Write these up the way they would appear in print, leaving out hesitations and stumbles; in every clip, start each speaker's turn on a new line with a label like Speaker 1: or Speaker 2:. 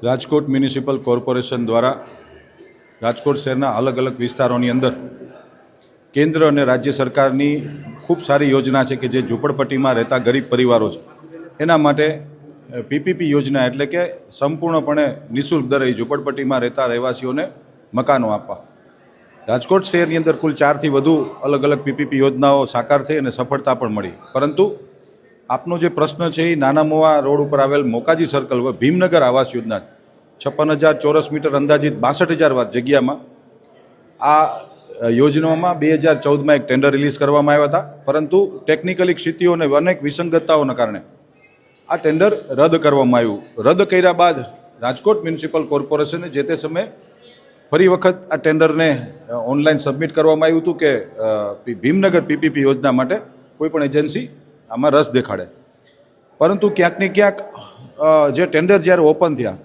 Speaker 1: Rajkot municipal corporation દ્વારા રાજકોટ શહેરના અલગ અલગ વિસ્તારોની અંદર કેન્દ્ર અને રાજ્ય સરકારની ખૂબ સારી યોજના છે કે જે ઝૂંપડપટ્ટીમાં રહેતા ગરીબ પરિવારો છે એના માટે પીપીપી યોજના એટલે કે સંપૂર્ણપણે નિઃશુલ્ક દરે ઝૂંપડપટ્ટીમાં રહેતા રહેવાસીઓને મકાનો આપવા. રાજકોટ શહેરની અંદર કુલ 4થી વધુ અલગ અલગ પીપીપી યોજનાઓ સાકાર થઈ અને સફળતા પણ મળી. પરંતુ આપનો જે પ્રશ્ન છે એ નાના મોવા રોડ ઉપર આવેલ મોકાજી સર્કલ ભીમનગર આવાસ યોજના 56,000 ચોરસ મીટર અંદાજિત 62,000 વાર જગ્યામાં આ યોજનામાં 2014માં એક ટેન્ડર રિલીઝ કરવામાં આવ્યા હતા, પરંતુ ટેકનિકલી ક્ષિતિઓ અને અનેક વિસંગતતાઓના કારણે આ ટેન્ડર રદ કરવામાં આવ્યું. રદ કર્યા બાદ રાજકોટ મ્યુનિસિપલ કોર્પોરેશને જે તે સમયે ફરી વખત આ ટેન્ડરને ઓનલાઈન સબમિટ કરવામાં આવ્યું હતું કે ભીમનગર પીપીપી યોજના માટે કોઈપણ એજન્સી આમાં રસ દેખાડે. પરંતુ ક્યાંક ને ક્યાંક જે ટેન્ડર જ્યારે ઓપન થયા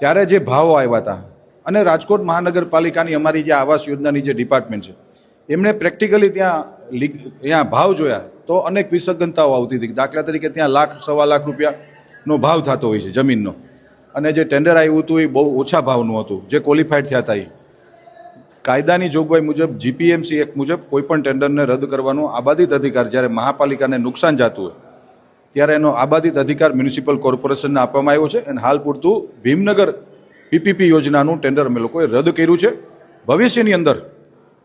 Speaker 1: ત્યારે જે ભાવો આવ્યા હતા અને રાજકોટ મહાનગરપાલિકાની અમારી જે આવાસ યોજનાની જે ડિપાર્ટમેન્ટ છે એમણે પ્રેક્ટિકલી ત્યાં ભાવ જોયા તો અનેક વિસંગતતાઓ આવતી હતી. દાખલા તરીકે ત્યાં ₹1,00,000-1.25 લાખનો ભાવ થતો હોય છે જમીનનો, અને જે ટેન્ડર આવ્યું હતું એ બહુ ઓછા ભાવનું હતું. જે ક્વોલિફાઈડ થયા હતા એ કાયદાની જોગવાઈ મુજબ જીપીએમસી એક્ટ મુજબ કોઈપણ ટેન્ડરને રદ કરવાનો આબાદિત અધિકાર જ્યારે મહાપાલિકાને નુકસાન જતું હોય ત્યારે એનો આબાદિત અધિકાર મ્યુનિસિપલ કોર્પોરેશનને આપવામાં આવ્યો છે. અને હાલ પૂરતું ભીમનગર પીપીપી યોજનાનું ટેન્ડર અમે લોકોએ રદ કર્યું છે. ભવિષ્યની અંદર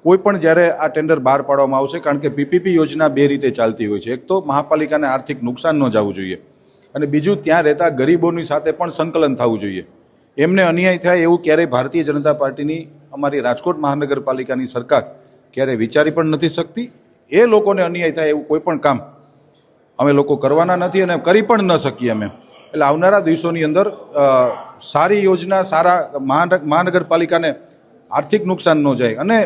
Speaker 1: કોઈ પણ જ્યારે આ ટેન્ડર બહાર પાડવામાં આવશે, કારણ કે પીપીપી યોજના બે રીતે ચાલતી હોય છે. એક તો મહાપાલિકાને આર્થિક નુકસાન ન જવું જોઈએ, અને બીજું ત્યાં રહેતા ગરીબોની સાથે પણ સંકલન થવું જોઈએ. એમને અન્યાય થાય એવું ક્યારેય ભારતીય જનતા પાર્ટીની અમારી રાજકોટ મહાનગરપાલિકાની સરકાર ક્યારેય વિચારી પણ નથી શકતી. એ લોકોને અન્યાય થાય એવું કોઈ પણ કામ અમે લોકો કરવાના નથી અને કરી પણ ન શકીએ અમે. એટલે આવનારા દિવસોની અંદર સારી યોજના, સારા મહાનગરપાલિકાને આર્થિક નુકસાન ન જાય અને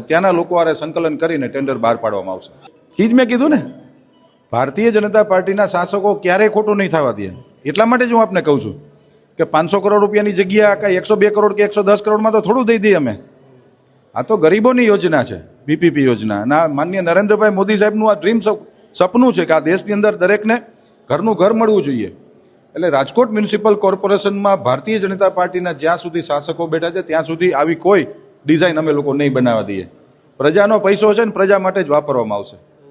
Speaker 1: ત્યાંના લોકો આરે સંકલન કરીને ટેન્ડર બહાર પાડવામાં આવશે. એ જ મેં કીધું ને, ભારતીય જનતા પાર્ટીના શાસકો ક્યારેય ખોટું નહીં થવા દે. એટલા માટે જ હું આપને કહું છું કે 500 કરોડ રૂપિયાની જગ્યા કાંઈ 102 કરોડ કે 110 કરોડમાં તો થોડું દઈ દઈએ અમે. આ તો ગરીબોની યોજના છે પીપીપી યોજના. અને માનનીય નરેન્દ્રભાઈ મોદી સાહેબનું આ ડ્રીમ સપનું છે કે આ દેશની અંદર દરેકને ઘરનું ઘર મળવું જોઈએ. એટલે રાજકોટ મ્યુનિસિપલ કોર્પોરેશનમાં ભારતીય જનતા પાર્ટીના જ્યાં સુધી શાસકો બેઠા છે ત્યાં સુધી આવી કોઈ ડિઝાઇન અમે લોકો નહીં બનાવવા દઈએ. પ્રજાનો પૈસો છે ને પ્રજા માટે જ વાપરવામાં આવશે.